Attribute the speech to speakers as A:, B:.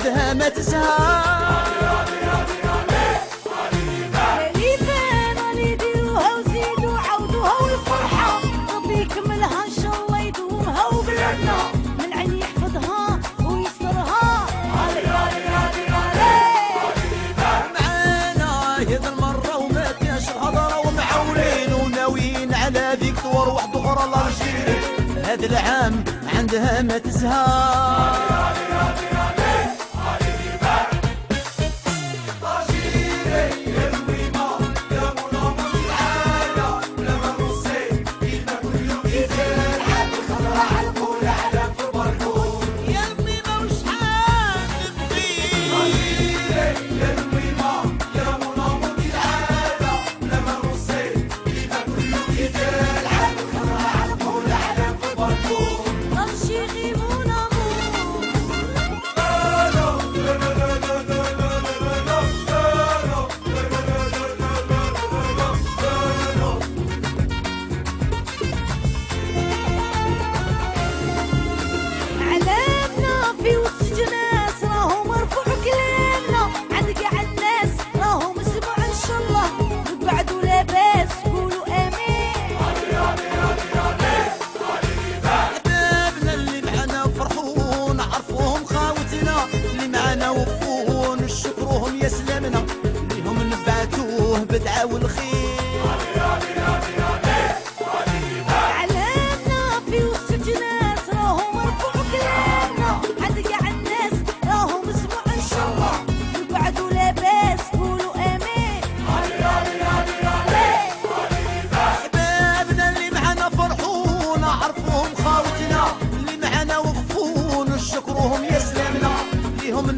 A: عندها ما تزهق.
B: اللي يديروها وزيدوا عودوها والفرحة ربي يكملها إن شاء الله يدومها وبلادنا من عين يحفظها ويسترها.
A: معانا هذ المرة وما كانش الهضرة ومعولين وناويين على ذيك ثور واحدة أخرى الله يجيري هذا العام عندها ما تزهق. سلامنا ليهم نبعتوه بدعة والخير.
B: علمنا في وسط ناس راهم مرفوع كلامنا عند قاع الناس راهم اسمعوا ان شاء الله وبعدوا لاباس قولوا امين.
A: احبابنا اللي معنا فرحونا عرفوهم خاوتنا اللي معنا وقفونا شكروهم يا سلامنا ليهم